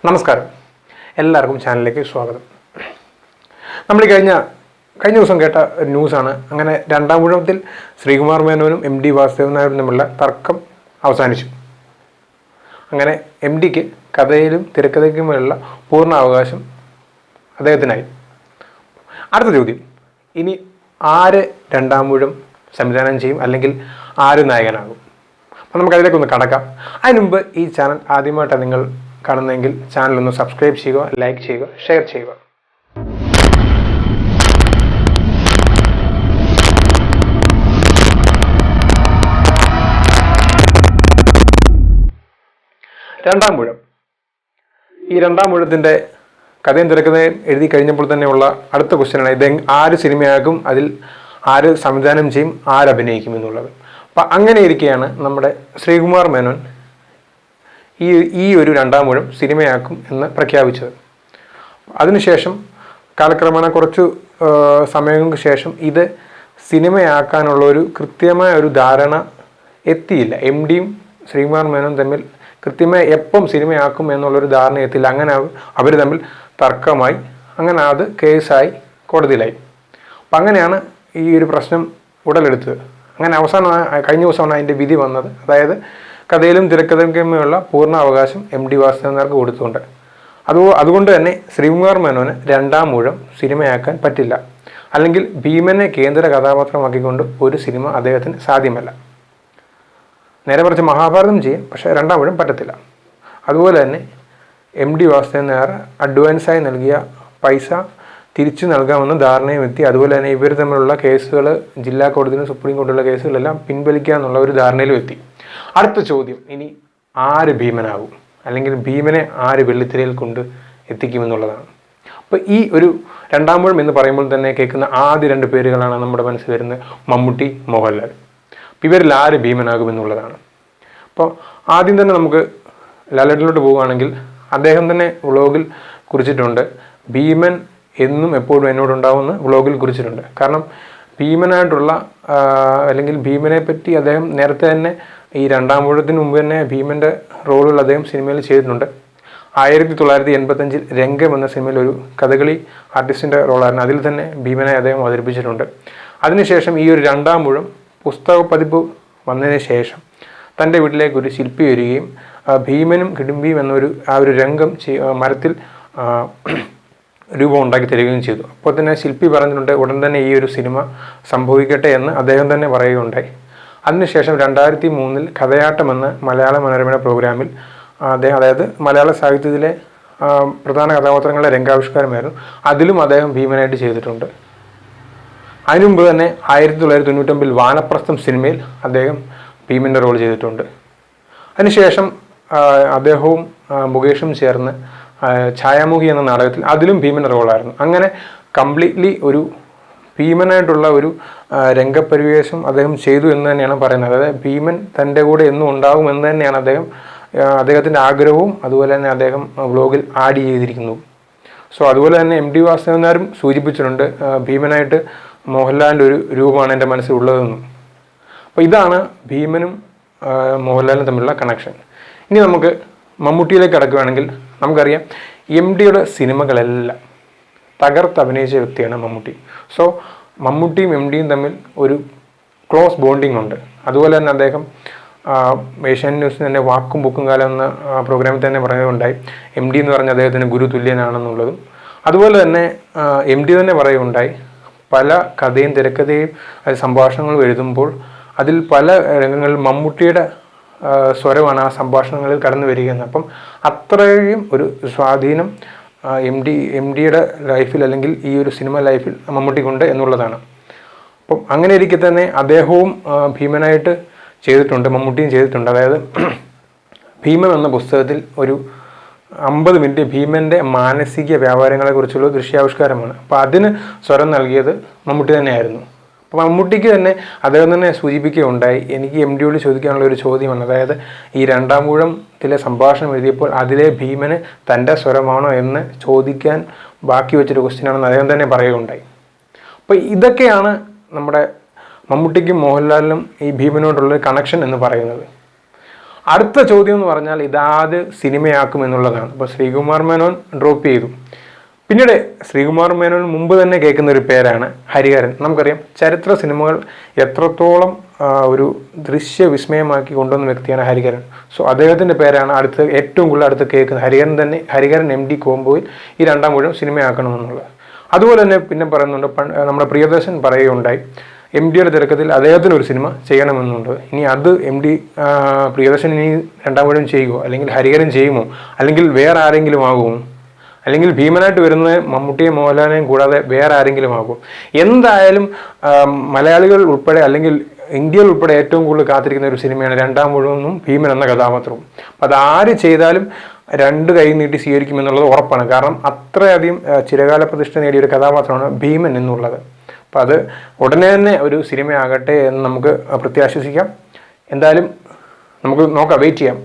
നമസ്കാരം, എല്ലാവർക്കും ചാനലിലേക്ക് സ്വാഗതം. നമ്മൾ കഴിഞ്ഞ ദിവസം കേട്ട ഒരു ന്യൂസാണ്. അങ്ങനെ രണ്ടാം ഊഴത്തിൽ ശ്രീകുമാർ മേനോനും എം ഡി വാസുദേവൻ നായരും തമ്മിലുള്ള തർക്കം അവസാനിച്ചു. അങ്ങനെ എം ഡിക്ക് കഥയിലും തിരക്കഥയ്ക്കുമുള്ള പൂർണ്ണ അവകാശം അദ്ദേഹത്തിനായി. അടുത്ത ചോദ്യം, ഇനി ആര് രണ്ടാം ഊഴം സംവിധാനം ചെയ്യും, അല്ലെങ്കിൽ ആര് നായകനാകും? അപ്പം നമുക്കതിലേക്ക് ഒന്ന് കടക്കാം. അതിന് മുമ്പ് ഈ ചാനൽ ആദ്യമായിട്ടാണ് നിങ്ങൾ കാണുന്നതെങ്കിൽ ചാനൽ ഒന്ന് സബ്സ്ക്രൈബ് ചെയ്യുക, ലൈക്ക് ചെയ്യുക, ഷെയർ ചെയ്യുക. രണ്ടാം ഊഴം. ഈ രണ്ടാം ഊഴത്തിൻ്റെ കഥയും തിരക്കഥയും എഴുതി കഴിഞ്ഞപ്പോൾ തന്നെയുള്ള അടുത്ത ക്വസ്റ്റ്യനാണ്, ഇത് ആര് സിനിമയാകും, അതിൽ ആര് സംവിധാനം ചെയ്യും, ആരഭിനയിക്കും എന്നുള്ളത്. അപ്പം അങ്ങനെ ഇരിക്കെയാണ് നമ്മുടെ ശ്രീകുമാർ മേനോൻ ഈ ഒരു രണ്ടാം ഊഴം സിനിമയാക്കും എന്ന് പ്രഖ്യാപിച്ചത്. അതിനുശേഷം കാലക്രമേണ കുറച്ചു സമയങ്ങൾക്ക് ശേഷം ഇത് സിനിമയാക്കാനുള്ള ഒരു കൃത്യമായ ഒരു ധാരണ എത്തിയില്ല. എം ഡിയും ശ്രീകുമാർ മേനോൻ തമ്മിൽ കൃത്യമായി എപ്പം സിനിമയാക്കും എന്നുള്ളൊരു ധാരണ എത്തിയില്ല. അങ്ങനെ അവർ തമ്മിൽ തർക്കമായി, അങ്ങനെ അത് കേസായി കോടതിയിലായി. അപ്പം അങ്ങനെയാണ് ഈ ഒരു പ്രശ്നം ഉടലെടുത്തത്. അങ്ങനെ കഴിഞ്ഞ ദിവസമാണ് അതിൻ്റെ വിധി വന്നത്. അതായത് കഥയിലും തിരക്കഥയ്ക്കുമുള്ള പൂർണ്ണ അവകാശം എം ഡി വാസുദേവൻ നായർക്ക് കൊടുത്തുകൊണ്ട് അതുകൊണ്ട് തന്നെ ശ്രീകുമാർ മേനോന് രണ്ടാം ഊഴം സിനിമയാക്കാൻ പറ്റില്ല. അല്ലെങ്കിൽ ഭീമനെ കേന്ദ്ര കഥാപാത്രമാക്കിക്കൊണ്ട് ഒരു സിനിമ അദ്ദേഹത്തിന് സാധ്യമല്ല. നേരെ മറിച്ച് മഹാഭാരതം ചെയ്യും, പക്ഷേ രണ്ടാം ഊഴം പറ്റത്തില്ല. അതുപോലെ തന്നെ എം ഡി വാസുദേവൻ നായർ അഡ്വാൻസായി നൽകിയ പൈസ തിരിച്ചു നൽകാമെന്ന് ധാരണയും എത്തി. അതുപോലെ തന്നെ ഇവർ തമ്മിലുള്ള കേസുകൾ, ജില്ലാ കോടതിയിലും സുപ്രീം കോടതിയിലുള്ള കേസുകളെല്ലാം പിൻവലിക്കുക എന്നുള്ള ഒരു ധാരണയിലും എത്തി. അടുത്ത ചോദ്യം, ഇനി ആര് ഭീമനാകും, അല്ലെങ്കിൽ ഭീമനെ ആര് വെള്ളിത്തിരയിൽ കൊണ്ട് എത്തിക്കുമെന്നുള്ളതാണ്. അപ്പോൾ ഈ ഒരു രണ്ടാം ഊഴം എന്ന് പറയുമ്പോൾ തന്നെ കേൾക്കുന്ന ആദ്യ രണ്ട് പേരുകളാണ് നമ്മുടെ മനസ്സിൽ വരുന്നത്, മമ്മൂട്ടി, മോഹൻലാൽ. അപ്പോൾ ഇവരിൽ ആര് ഭീമനാകുമെന്നുള്ളതാണ്. അപ്പോൾ ആദ്യം തന്നെ നമുക്ക് ലാലേട്ടനിലോട്ട് പോവുകയാണെങ്കിൽ അദ്ദേഹം തന്നെ വ്ളോഗിൽ കുറിച്ചിട്ടുണ്ട്, ഭീമൻ എന്നും എപ്പോഴും എന്നോടുണ്ടാവുമെന്ന് വ്ളോഗിൽ കുറിച്ചിട്ടുണ്ട്. കാരണം ഭീമനായിട്ടുള്ള അല്ലെങ്കിൽ ഭീമനെ പറ്റി അദ്ദേഹം നേരത്തെ തന്നെ ഈ രണ്ടാം ഊഴത്തിന് മുമ്പ് തന്നെ ഭീമൻ്റെ റോളുകൾ അദ്ദേഹം സിനിമയിൽ ചെയ്തിട്ടുണ്ട്. 1985 രംഗം എന്ന സിനിമയിൽ ഒരു കഥകളി ആർട്ടിസ്റ്റിൻ്റെ റോളായിരുന്നു. അതിൽ തന്നെ ഭീമനെ അദ്ദേഹം അവതരിപ്പിച്ചിട്ടുണ്ട്. അതിനുശേഷം ഈ ഒരു രണ്ടാം ഊഴം പുസ്തക പതിപ്പ് വന്നതിന് ശേഷം തൻ്റെ വീട്ടിലേക്ക് ഒരു ശില്പി വരികയും ഭീമനും കിടുമ്പിയും എന്നൊരു ഒരു രംഗം മരത്തിൽ രൂപം ഉണ്ടാക്കി തരികയും ചെയ്തു. അപ്പോൾ തന്നെ ശില്പി പറഞ്ഞിട്ടുണ്ട്, ഉടൻ തന്നെ ഈ ഒരു സിനിമ സംഭവിക്കട്ടെ എന്ന് അദ്ദേഹം തന്നെ പറയുകയുണ്ടായി. അതിനുശേഷം 2003 കഥയാട്ടം എന്ന മലയാള മനോരമയുടെ പ്രോഗ്രാമിൽ അതായത് മലയാള സാഹിത്യത്തിലെ പ്രധാന കഥാപാത്രങ്ങളുടെ രംഗാവിഷ്കാരമായിരുന്നു. അതിലും അദ്ദേഹം ഭീമനായിട്ട് ചെയ്തിട്ടുണ്ട്. അതിനു മുമ്പ് തന്നെ 1999 വാനപ്രസ്ഥം സിനിമയിൽ അദ്ദേഹം ഭീമൻ്റെ റോൾ ചെയ്തിട്ടുണ്ട്. അതിനുശേഷം അദ്ദേഹവും മുകേഷും ചേർന്ന് ഛായാമുഖി എന്ന നാടകത്തിൽ അതിലും ഭീമൻ്റെ റോളായിരുന്നു. അങ്ങനെ കംപ്ലീറ്റ്ലി ഒരു ഭീമനായിട്ടുള്ള ഒരു രംഗപരിവേഷം അദ്ദേഹം ചെയ്തു എന്ന് തന്നെയാണ് പറയുന്നത്. അതായത് ഭീമൻ തൻ്റെ കൂടെ എന്നും ഉണ്ടാകും എന്ന് തന്നെയാണ് അദ്ദേഹത്തിൻ്റെ ആഗ്രഹവും അതുപോലെ തന്നെ അദ്ദേഹം വ്ളോഗിൽ ആഡ് ചെയ്തിരിക്കുന്നു. സോ അതുപോലെ തന്നെ എം ഡി വാസുദേവൻ നായരും സൂചിപ്പിച്ചിട്ടുണ്ട്, ഭീമനായിട്ട് മോഹൻലാലിൻ്റെ ഒരു രൂപമാണ് എൻ്റെ മനസ്സിലുള്ളതെന്നും. അപ്പോൾ ഇതാണ് ഭീമനും മോഹൻലാലും തമ്മിലുള്ള കണക്ഷൻ. ഇനി നമുക്ക് മമ്മൂട്ടിയിലേക്ക് കടക്കുകയാണെങ്കിൽ നമുക്കറിയാം, എം ഡിയുടെ സിനിമകളെല്ലാം തകർത്ത് അഭിനയിച്ച വ്യക്തിയാണ് മമ്മൂട്ടി. സോ മമ്മൂട്ടിയും എം ഡിയും തമ്മിൽ ഒരു ക്ലോസ് ബോണ്ടിങ് ഉണ്ട്. അതുപോലെ തന്നെ അദ്ദേഹം ഏഷ്യാനെറ്റ് ന്യൂസിൽ തന്നെ വാക്കും ബുക്കും കാലം എന്ന പ്രോഗ്രാമിൽ തന്നെ പറയുകയുണ്ടായി, എം ഡി എന്ന് പറഞ്ഞ അദ്ദേഹത്തിന് ഗുരു തുല്യനാണെന്നുള്ളതും. അതുപോലെ തന്നെ എം ഡി തന്നെ പറയുകയുണ്ടായി, പല കഥയും തിരക്കഥയും സംഭാഷണങ്ങളും എഴുതുമ്പോൾ അതിൽ പല രംഗങ്ങളിൽ മമ്മൂട്ടിയുടെ സ്വരമാണ് ആ സംഭാഷണങ്ങളിൽ കടന്നു വരികയെന്ന്. അപ്പം അത്രയും ഒരു സ്വാധീനം എം ഡിയുടെ ലൈഫിൽ അല്ലെങ്കിൽ ഈ ഒരു സിനിമ ലൈഫിൽ മമ്മൂട്ടിക്കുണ്ട് എന്നുള്ളതാണ്. അപ്പം അങ്ങനെ ഇരിക്കെ തന്നെ അദ്ദേഹവും ഭീമനായിട്ട് ചെയ്തിട്ടുണ്ട്, മമ്മൂട്ടിയും ചെയ്തിട്ടുണ്ട്. അതായത് ഭീമൻ എന്ന പുസ്തകത്തിൽ ഒരു 50 മിനിറ്റ് ഭീമൻ്റെ മാനസിക വ്യാപാരങ്ങളെക്കുറിച്ചുള്ള ദൃശ്യാവിഷ്കാരമാണ്. അപ്പോൾ അതിന് സ്വരം നൽകിയത് മമ്മൂട്ടി തന്നെയായിരുന്നു. അപ്പോൾ മമ്മൂട്ടിക്ക് തന്നെ അദ്ദേഹം തന്നെ സൂചിപ്പിക്കുകയുണ്ടായി, എനിക്ക് എം ഡിയോട് ചോദിക്കാനുള്ള ഒരു ചോദ്യമാണ്, അതായത് ഈ രണ്ടാം ഊഴത്തിലെ സംഭാഷണം എഴുതിയപ്പോൾ അതിലെ ഭീമന് തൻ്റെ സ്വരമാണോ എന്ന് ചോദിക്കാൻ ബാക്കി വെച്ചൊരു ക്വസ്റ്റ്യനാണെന്ന് അദ്ദേഹം തന്നെ പറയുകയുണ്ടായി. അപ്പോൾ ഇതൊക്കെയാണ് നമ്മുടെ മമ്മൂട്ടിക്കും മോഹൻലാലിനും ഈ ഭീമനോടുള്ള കണക്ഷൻ എന്ന് പറയുന്നത്. അടുത്ത ചോദ്യം എന്ന് പറഞ്ഞാൽ ഇതാത് സിനിമയാക്കും എന്നുള്ളതാണ്. അപ്പോൾ ശ്രീകുമാർ മേനോൻ ഡ്രോപ്പ് ചെയ്തു. പിന്നീട് ശ്രീകുമാർ മേനോൻ മുമ്പ് തന്നെ കേൾക്കുന്ന ഒരു പേരാണ് ഹരിഹരൻ. നമുക്കറിയാം ചരിത്ര സിനിമകൾ എത്രത്തോളം ഒരു ദൃശ്യവിസ്മയമാക്കി കൊണ്ടുവന്ന വ്യക്തിയാണ് ഹരിഹരൻ. സോ അദ്ദേഹത്തിൻ്റെ പേരാണ് ഏറ്റവും കൂടുതൽ അടുത്ത് കേൾക്കുന്നത്. ഹരിഹരൻ MD കോംബോയിൽ ഈ രണ്ടാം ഊഴം സിനിമയാക്കണമെന്നുള്ളത്. അതുപോലെ തന്നെ പിന്നെ പറയുന്നുണ്ട്, നമ്മുടെ പ്രിയദർശൻ പറയുകയുണ്ടായി MDയുടെ തിരക്കത്തിൽ അദ്ദേഹത്തിന് ഒരു സിനിമ ചെയ്യണമെന്നുണ്ട്. ഇനി അത് പ്രിയദർശൻ ഇനി രണ്ടാം ഊഴം ചെയ്യുമോ, അല്ലെങ്കിൽ ഹരിഹരൻ ചെയ്യുമോ, അല്ലെങ്കിൽ വേറെ ആരെങ്കിലും ആകുമോ, അല്ലെങ്കിൽ ഭീമനായിട്ട് വരുന്നത് മമ്മൂട്ടിയും മോഹൻലാലിനെയും കൂടാതെ വേറെ ആരെങ്കിലും ആകും. എന്തായാലും മലയാളികൾ ഉൾപ്പെടെ അല്ലെങ്കിൽ ഇന്ത്യയിൽ ഉൾപ്പെടെ ഏറ്റവും കൂടുതൽ കാത്തിരിക്കുന്ന ഒരു സിനിമയാണ് രണ്ടാം ഊഴമെന്നും ഭീമൻ എന്ന കഥാപാത്രവും. അപ്പം അതാര് ചെയ്താലും രണ്ട് കൈ നീട്ടി സ്വീകരിക്കുമെന്നുള്ളത് ഉറപ്പാണ്. കാരണം അത്രയധികം ചിരകാല പ്രതിഷ്ഠ നേടിയ ഒരു കഥാപാത്രമാണ് ഭീമൻ എന്നുള്ളത്. അപ്പം അത് ഉടനെ തന്നെ ഒരു സിനിമയാകട്ടെ എന്ന് നമുക്ക് പ്രത്യാശിക്കാം. എന്തായാലും നമുക്ക് നോക്കാം, വെയിറ്റ് ചെയ്യാം.